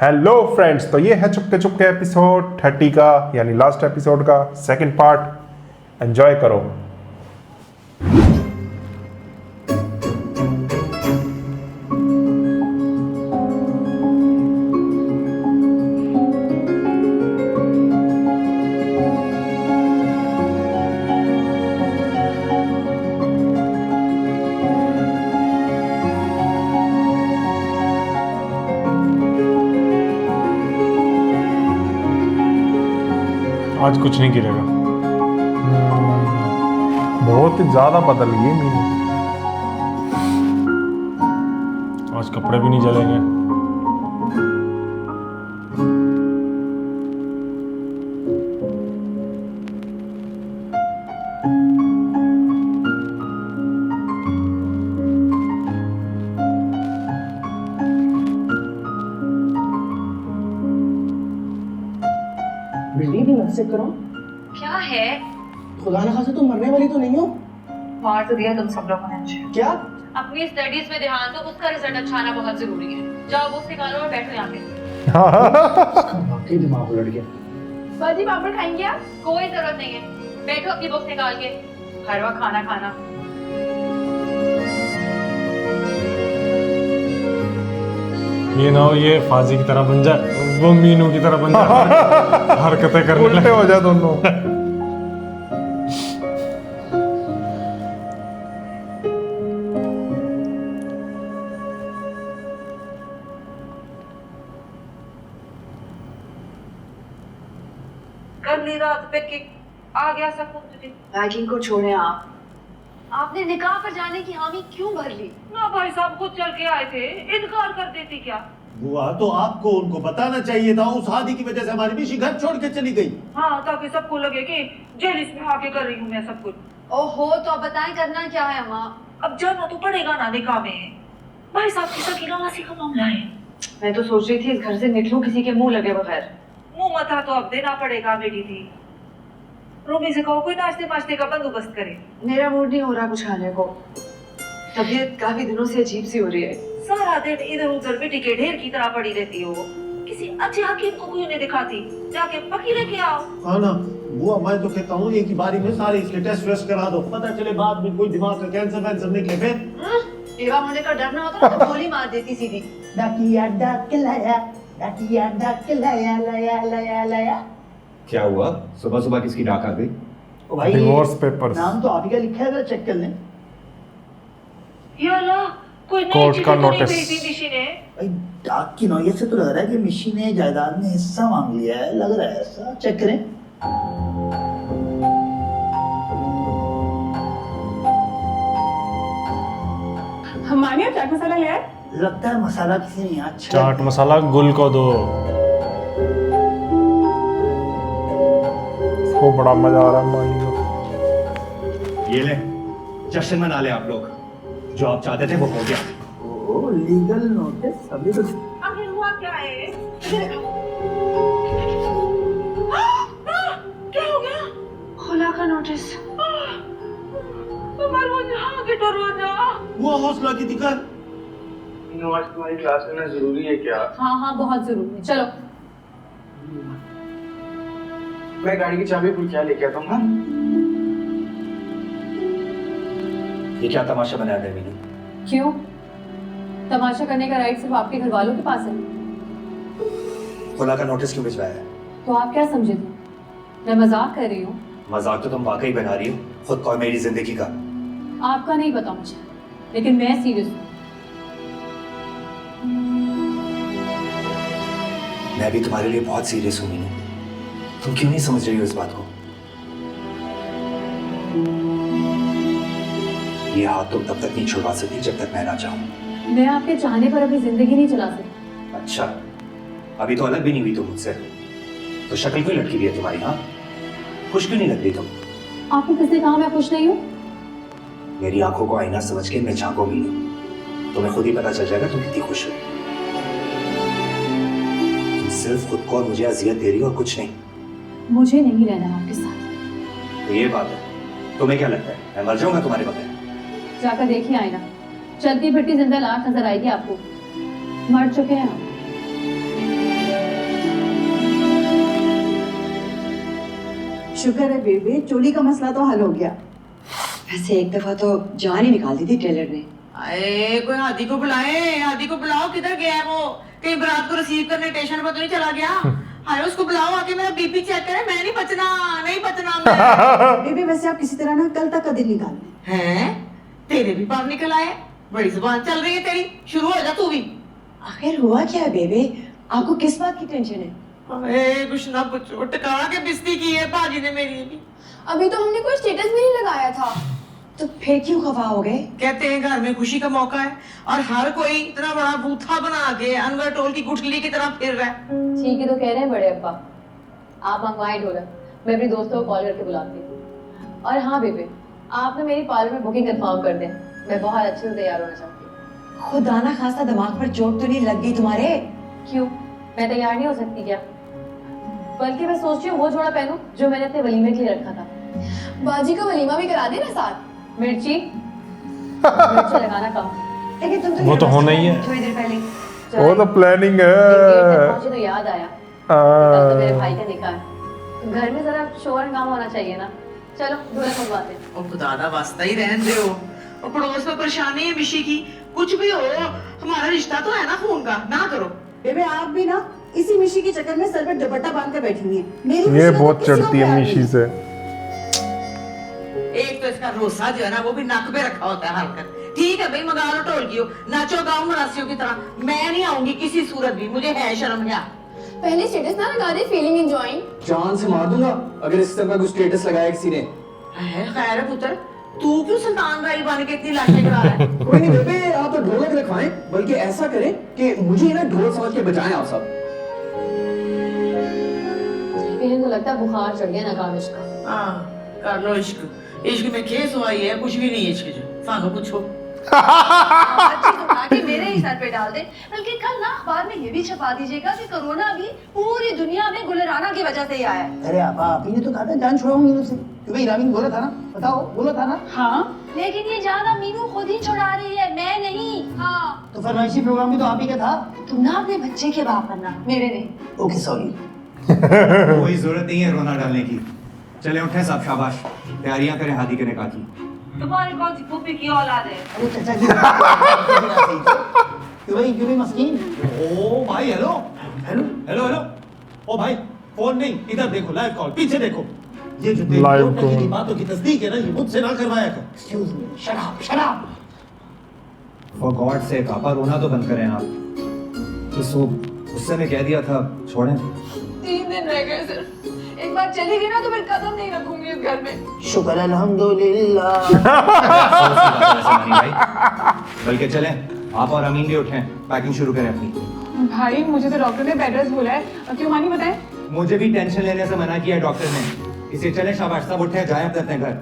Hello friends, तो ये है चुपके चुपके एपिसोड 30 का, यानी लास्ट एपिसोड का सेकंड पार्ट। एंजॉय करो। आज कुछ नहीं गिरेगा। बहुत ही ज्यादा बदल गई मीनू। आज कपड़े भी नहीं जलेंगे। बिल्ली भी नसीब करो। क्या है? खुदा न खासे तुम मरने वाली तो नहीं हो? मार तो दिया तुम सब लोगों ने मुझे। क्या? अपनी स्टडीज में ध्यान दो, उसका रिजल्ट अच्छा आना बहुत जरूरी है। जाओ बुक्स निकालो और बैठो यहाँ पे। इसका वाकई दिमाग उलट गया। बाजी पापड़ खाएंगे आप? कोई जरूरत नहीं है, बैठो अपनी बुक्स निकाल के। हर वक्त खाना खाना। ये ना हो ये फाजी की तरह बन जाए, वो मीनू की तरह बन जाए, हरकतें करने उल्टे हो जाए दोनों। कल रात पे किक आ गया सब कुछ। बैकिंग को छोड़े आप। आपने निकाह पर जाने की हामी क्यों भर ली? ना भाई साहब खुद चल के आए थे, इनकार कर देती क्या? बुआ तो आपको उनको बताना चाहिए था। उस शादी की वजह से हमारी मिशी घर छोड़ के चली गई। हाँ, ताकि सबको लगे कि जेलिस में आके कर रही हूँ मैं सब कुछ। ओहो, तो अब बताएं करना क्या है अम्मा? अब जाना तो पड़ेगा ना निकाह में। भाई साहब की सकीना वासी का मामला है। मैं तो सोच रही थी इस घर से निकलूं किसी के मुंह लगे बगैर। मुंह मथा तो अब देना पड़ेगा बेटी थी। रोमी से कहो कोई नाश्ते वाश्ते का बंदोबस्त करे। मेरा मूड नहीं हो रहा कुछ खाने को। तबीयत काफी दिनों से अजीब सी हो रही है। सारा दिन इधर उधर बेटी के ढेर की तरह पड़ी रहती हो। किसी अच्छे हकीम को क्यों नहीं दिखाती? जाके पकी लेके आओ। हाँ ना बुआ, मैं तो कहता हूँ एक ही बारी में सारे इसके टेस्ट वेस्ट करा दो। पता चले बाद में कोई दिमाग का कैंसर वैंसर निकले फिर। बेवा होने का डर ना होता तो गोली मार देती सीधी। डाकिया डाक लाया, डाकिया डाक लाया, लाया लाया लाया। क्या हुआ? सुबह सुबह किसकी डाक आ गई? ओ भाई, डिवोर्स पेपर्स। नाम तो आप ही का लिखा है, जरा चेक कर लें। या अल्लाह, कोई नई कोर्ट चीज़ का तो नहीं नोटिस। भेजी मिशी ने? भाई डाक की नौयत से तो लग रहा है कि मिशी ने जायदाद में हिस्सा मांग लिया है। लग रहा है ऐसा, चेक करें। हमारे यहाँ चाट मसाला ले आए? लगता है मसाला किसी ने यहाँ अच्छा चाट मसाला गुल को दो। इसको बड़ा मजा आ रहा है मानी को। ये ले, जश्न मना ले आप लोग। जो आप चाहते थे वो हो गया। ओ लीगल नोटिस अभी तो। आखिर हुआ क्या है? क्या हो गया? खुला का नोटिस। हाँ के दरवाजा। बुआ हौसला की दिक्कत। आज तुम्हारी क्लास लेना जरूरी है क्या? हाँ हाँ बहुत जरूरी है, चलो। मैं गाड़ी की चाबी पूछ क्या लेके आता हूँ। हाँ? ये क्या तमाशा बनाया है मीनू? क्यों? तमाशा करने का राइट सिर्फ आपके घर वालों के पास है। खुला का नोटिस क्यों भिजवाया है? तो आप क्या समझे थे? मैं मजाक कर रही हूँ। मजाक तो तुम वाकई बना रही हो, खुद को और मेरी जिंदगी का। आपका नहीं पता मुझे, लेकिन मैं सीरियस हूँ। मैं भी तुम्हारे लिए बहुत सीरियस हूँ मीनू। तुम क्यों नहीं समझ रही हो इस बात को? ये हाथ तुम तब तक नहीं छुड़वा सकती जब तक मैं ना चाहूं। मैं आपके चाहने पर अपनी जिंदगी नहीं चला सकती। अच्छा, अभी तो अलग भी नहीं हुई तुम मुझसे, तो शक्ल क्यों लटकी हुई है तुम्हारी? हाँ, खुश क्यों नहीं लग रही तुम? आपको किसने कहा मैं खुश नहीं हूँ? मेरी आंखों को आईना समझ के मैं झांको मीनू, तुम्हें खुद ही पता चल जाएगा तुम कितनी खुश हो। तुम सिर्फ खुद को और मुझे अजियत दे रही हो और कुछ नहीं। मुझे नहीं रहना आपके साथ। तो ये बात है, तुम्हें क्या लगता है मैं मर जाऊंगा तुम्हारे बगैर? जाकर देखिए आईना, चलती फिरती जिंदा लाश नजर आएगी आपको। मर चुके हैं आप। शुक्र है बेबे, चोली का मसला तो हल हो गया। वैसे एक दफा तो जान ही निकाल दी थी टेलर ने। अरे कोई हादी को बुलाए, हादी को बुलाओ। किधर गया है वो? कहीं बारात को रिसीव करने स्टेशन पर तो नहीं चला गया? हाय उसको बुलाओ, आके मेरा बीपी चेक करे। मैं नहीं बचना, नहीं बचना मैं। बेबे वैसे आप किसी तरह ना कल तक का दिन निकाल लें। हैं? तेरे भी पाप निकल आए? बड़ी जुबान चल रही है तेरी, शुरू हो जा तू भी। आखिर हुआ क्या है बेबे? आपको किस बात की टेंशन है? अरे कुछ ना पूछो, टकारा के बिस्ती की है भाजी ने मेरी भी। अभी तो हमने कोई स्टेटस भी नहीं लगाया था। तो फिर क्यों खफा हो गए? कहते हैं घर में खुशी का मौका है और हर कोई इतना बड़ा बूथा बना के अनवर टोल की गुठली की तरह फिर रहा है। ठीक है तो कह रहे हैं बड़े अब्बा, आप मंगवाएं ढोलक, मैं अपने दोस्तों को कॉल करके बुलाती हूँ। और हाँ बेबे, आप ना मेरी पार्लर में बुकिंग कंफर्म कर दें, मैं बहुत अच्छे से तैयार होना चाहती हूँ। खुदा ना खासा दिमाग पर चोट तो नहीं लग गई तुम्हारे? क्यों, मैं तैयार नहीं हो सकती क्या? बल्कि मैं सोच रही हूँ वो जोड़ा पहनूं जो मैंने अपने वलीमे के लिए रखा था। बाजी का वलीमा भी करा देना साथ। मिर्ची लगाना कम। लेकिन तुम तो वो तो होना ही है। थोड़ी देर पहले वो तो प्लानिंग है। पहुंचे तो याद आया कल तो मेरे भाई का निकाह है, घर में जरा शोर हंगामा होना चाहिए ना। चलो ढोलक मंगवाते हैं। और खुदा वास्ता ही रहन दे हो। और पड़ोस में परेशानी है मिशी की, कुछ भी हो हमारा रिश्ता तो है ना खून का, ना करो। बेबे आप भी ना इसी मिशी के चक्कर में सर पे दुपट्टा बांध कर बैठी हुई हैं। मेरी ये बहुत चढ़ती है मिशी से। एक तो इसका रोसा जो है ना वो भी नाक पे रखा होता है हरकत। ठीक है भाई, मंगा लो ढोलकियों, नाचो गाओ मरासियों की तरह। मैं नहीं आऊंगी किसी सूरत भी, मुझे है शर्म या। पहले स्टेटस ना लगा दे, फीलिंग एंजॉयिंग। जान से मार दूंगा अगर इस तरह का कुछ स्टेटस लगाया किसी ने। खैर है पुत्र, तू क्यों सुल्तान राई बन के इतनी लाशें करा रहा है? कोई नहीं बेबे, आप तो ढोलक रखवाएं, बल्कि ऐसा करें कि मुझे ना ढोल समझ के बजाएं आप सब। इन्हें तो लगता है बुखार चढ़ गया नकामिश का। हाँ कर लो इश्क, इश्क में केस हुआ ही है, कुछ भी नहीं है इश्क जो। सानू पूछो। उठा के मेरे ही सर पे डाल दे। बल्कि कल ना अखबार में ये भी छपा दीजिएगा कि कोरोना अभी पूरी दुनिया में गुलराना की वजह से ही आया है। अरे आपा, आप ही ने तो कहा था जान छुड़ाऊंगी उनसे। क्यों भाई, रामीन बोला था ना, बताओ बोला था ना। हाँ लेकिन ये जान अब मीनू खुद ही छुड़ा रही है, मैं नहीं। हाँ तो फरमाइशी प्रोग्राम भी तो आप ही का था। तुम ना अपने बच्चे के बाप बनना, मेरे नहीं। Okay sorry. कोई जरूरत नहीं है रोना डालने की। चले उठे सब, शाबाश, तैयारियां करें हादी के निकाह की। तुम्हारी कौन सी फूफी की औलाद है? अरे चाचा जी क्यों भाई मस्कीन। ओ भाई, हेलो हेलो हेलो हेलो। ओ भाई, फोन नहीं, इधर देखो, लाइव कॉल, पीछे देखो। ये जो Live call। की बातों की तस्दीक है ना, ये मुझसे ना करवाया कर। एक्सक्यूज मी, शराब शराब। फॉर गॉड से पापा रोना तो बंद करें आप। तो उससे मैं कह दिया था छोड़ें। 3 दिन रह गए सिर्फ। एक बार चली गई ना तो फिर कदम नहीं रखूंगी इस घर में। शुक्र अल्हम्दुलिल्लाह। बल्कि चलें, आप और अमीन भी उठें, पैकिंग शुरू करें अपनी। भाई मुझे तो डॉक्टर ने बेड रेस्ट बोला है, क्यों मानी बताएं? मुझे भी टेंशन लेने से मना किया डॉक्टर ने। इसे चले, शाबाश, सब उठे, जाए अपने घर।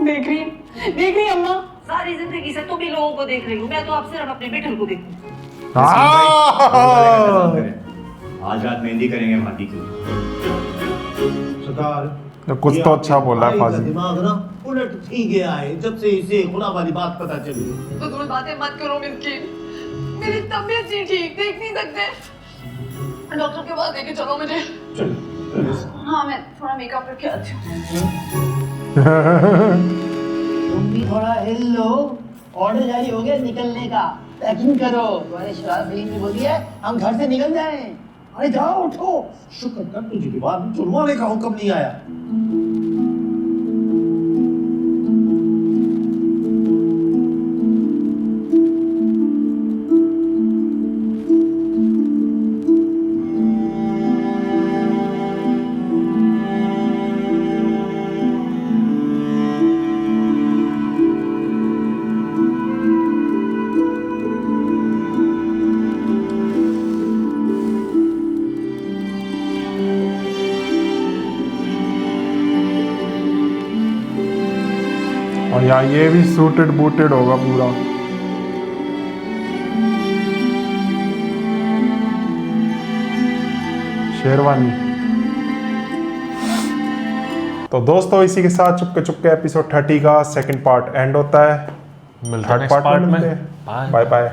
देख रही अम्मा। सारी जिंदगी से तुम ही लोगों को देख रही हूँ, मैं तो अब सिर्फ अपने बेटल को देखूँ। आज रात मेहंदी करेंगे माटी की। सरकार, तो कुछ तो अच्छा बोला है भाई का फाजिल। दिमाग ना उलट ही गया है जब से इसे खुदा वाली बात पता चली। तो तुम बातें मत करो मिस्किन, मेरी तबीयत नहीं ठीक, देख नहीं सकते। डॉक्टर के पास लेके चलो मुझे। हाँ मैं थोड़ा मेकअप करके आती हूँ। तुम भी थोड़ा हिल लो, ऑर्डर जारी हो गया निकलने का। पैकिंग करो। तुम्हारे शराब फिल्म ने बोली है हम घर से निकल जाएं। अरे जाओ उठो। शुक्र कर तुझे दीवार चुनवाने का हुक्म नहीं आया। और यार ये भी सूटेड बूटेड होगा पूरा। शेरवानी। तो दोस्तों इसी के साथ चुपके चुपके एपिसोड 30 का सेकंड पार्ट एंड होता है। मिलते हैं next पार्ट part में। में। Bye bye.